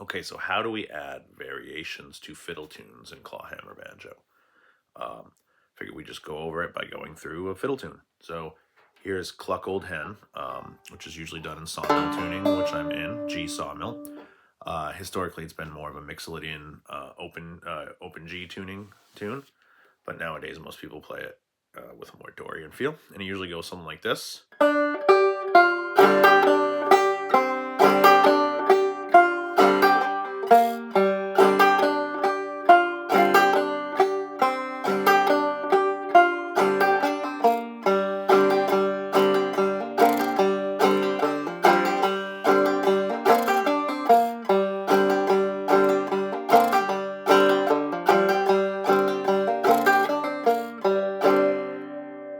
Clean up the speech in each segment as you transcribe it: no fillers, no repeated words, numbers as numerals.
Okay, so how do we add variations to fiddle tunes in clawhammer banjo? Um, Figure we just go over it by going through a fiddle tune. So here's Cluck Old Hen, which is usually done in sawmill tuning, which I'm in, G sawmill. Historically, it's been more of a Mixolydian open G tune, but nowadays most people play it with a more Dorian feel, and it usually goes something like this.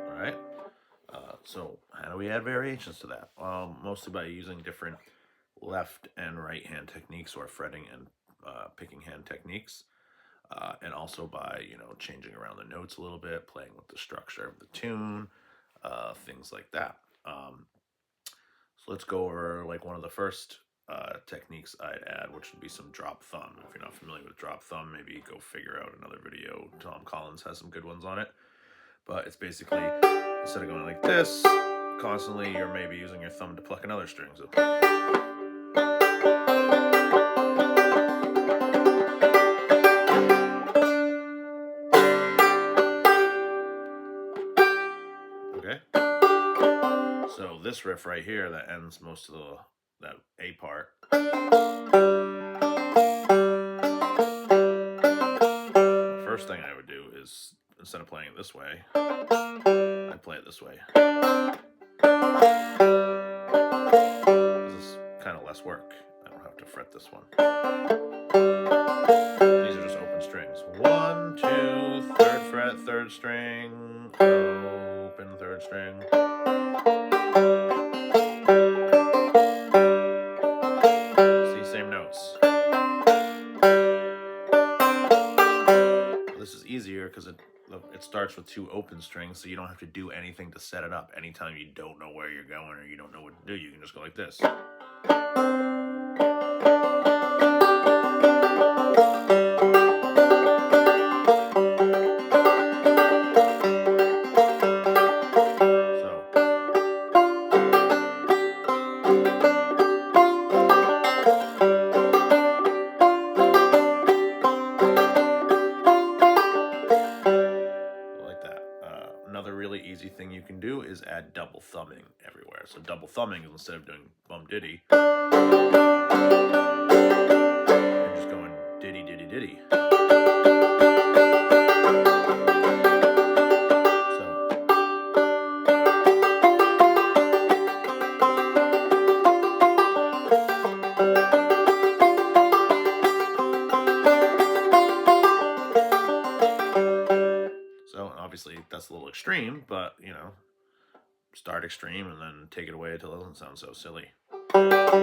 All right. So how do we add variations to that? Well, mostly by using different left and right hand techniques, or fretting and picking hand techniques, and also by changing around the notes a little bit, playing with the structure of the tune, things like that. So let's go over like one of the first techniques I'd add, which would be some drop thumb. If you're not familiar with drop thumb, maybe go figure out another video. Tom Collins has some good ones on it. But it's basically, instead of going like this constantly, you're maybe using your thumb to pluck another string. So, okay. So this riff right here that ends most of that A part. The first thing I would do is, instead of playing it this way, I'd play it this way. This is kind of less work. I don't have to fret this one. These are just open strings. 1, 2, third fret, third string, open third string. See, same notes. This is easier because it starts with 2 open strings, so you don't have to do anything to set it up. Anytime you don't know where you're going or you don't know what to do, you can just go like this. Another really easy thing you can do is add double thumbing everywhere. So double thumbing is, instead of doing bum diddy, you're just going diddy diddy diddy. So obviously that's a little extreme, but start extreme and then take it away until it doesn't sound so silly. Pretty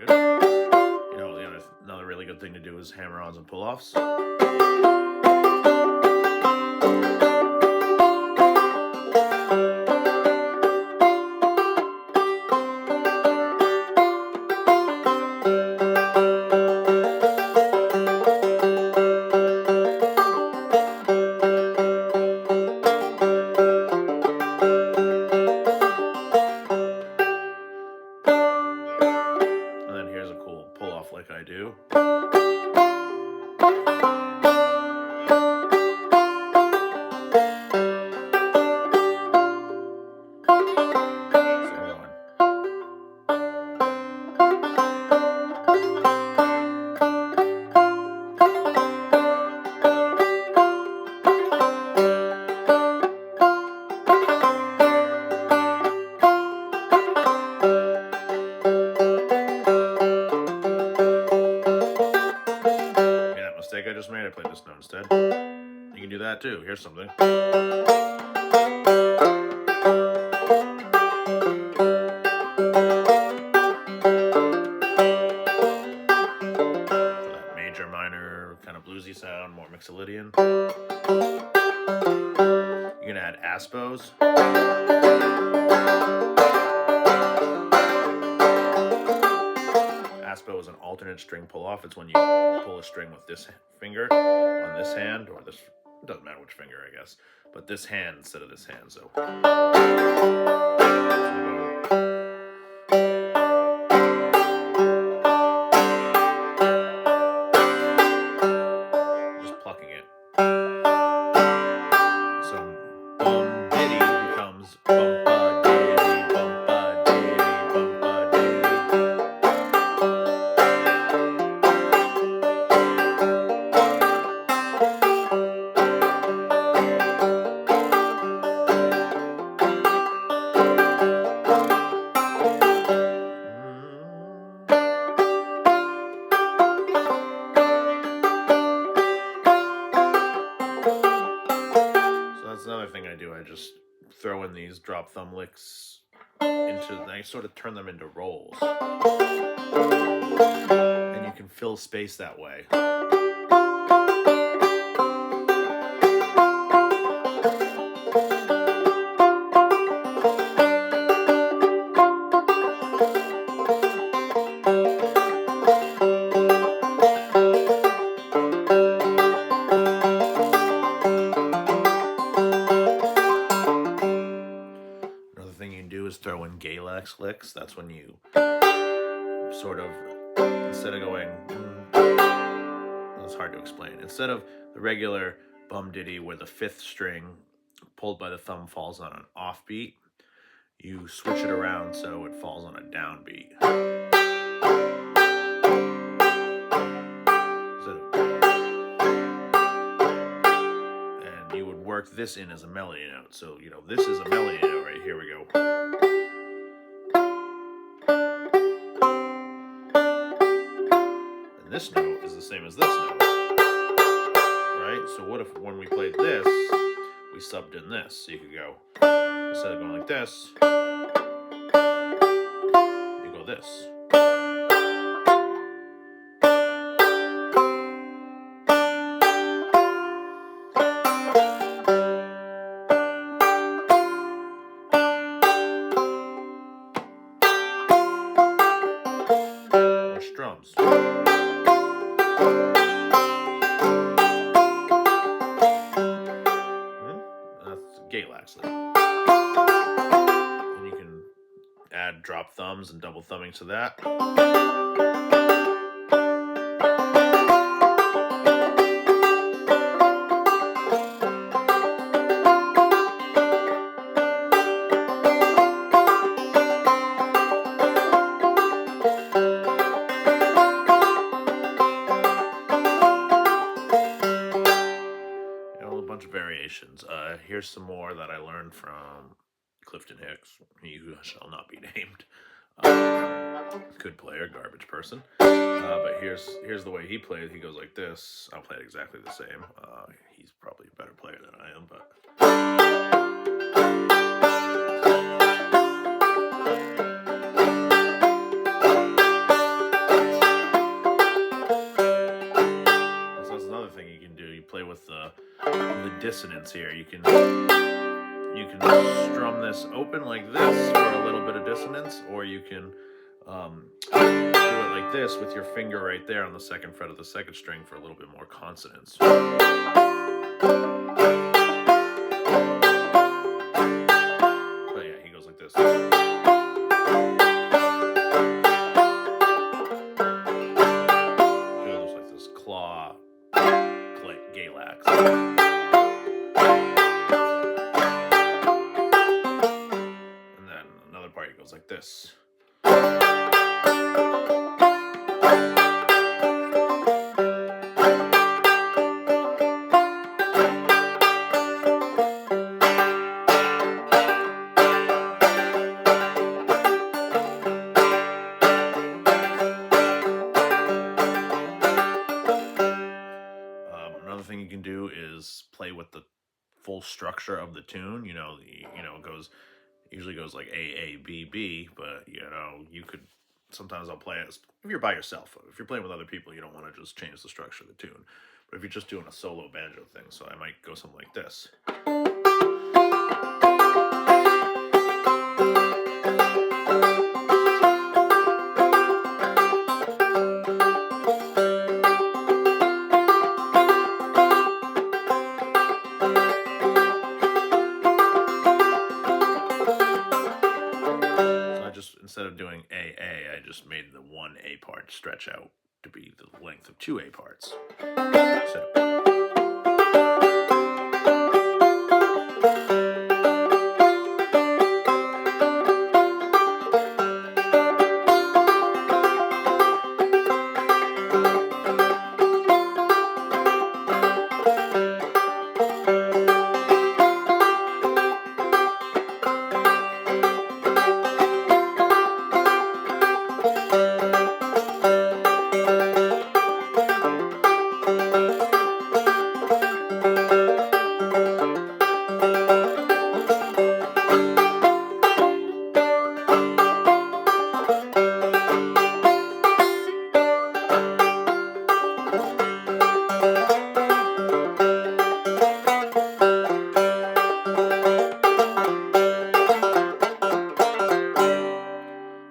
good. Another really good thing to do is hammer-ons and pull-offs. And then here's a cool pull-off like I do. Mistake I just made, I played this note instead. You can do that too. Here's something. Axolydian. You can add aspos. Aspo is an alternate string pull off. It's when you pull a string with this finger on this hand, or this, it doesn't matter which finger, I guess, but this hand instead of this hand. So just plucking it. So bum diddy becomes bumpa diddy, bumpa diddy, bumpa diddy. Another thing I do, I just throw in these drop thumb licks I sort of turn them into rolls. And you can fill space that way. Throw in Galax licks. That's when you sort of, instead of going, it's hard to explain. Instead of the regular bum ditty where the fifth string pulled by the thumb falls on an offbeat, you switch it around so it falls on a downbeat. And you would work this in as a melody note. So, this is a melody note right here. We go. This note is the same as this note, right? So what if when we played this, we subbed in this? So you could go, instead of going like this, you go this. Or strums. Galax. And you can add drop thumbs and double thumbing to that. Variations. Here's some more that I learned from Clifton Hicks, he who shall not be named. Good player, garbage person. But here's the way he plays. He goes like this. I'll play it exactly the same. He's probably a better player than I am, but. So that's another thing you can do. You play with the dissonance here. You can strum this open like this for a little bit of dissonance, or you can do it like this with your finger right there on the second fret of the second string for a little bit more consonance. But yeah, he goes like this. It looks like this claw, Galax. Goes like this. Another thing you can do is play with the full structure of the tune. It goes. Usually goes like A, A, B, B, but you could, sometimes I'll play it if you're by yourself. If you're playing with other people, you don't want to just change the structure of the tune. But if you're just doing a solo banjo thing, so I might go something like this. Instead of doing AA, I just made the one A part stretch out to be the length of two A parts. So,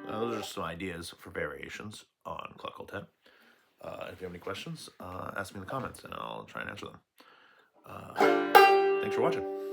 those are some ideas for variations on cluck. If you have any questions, ask me in the comments and I'll try and answer them. Thanks for watching.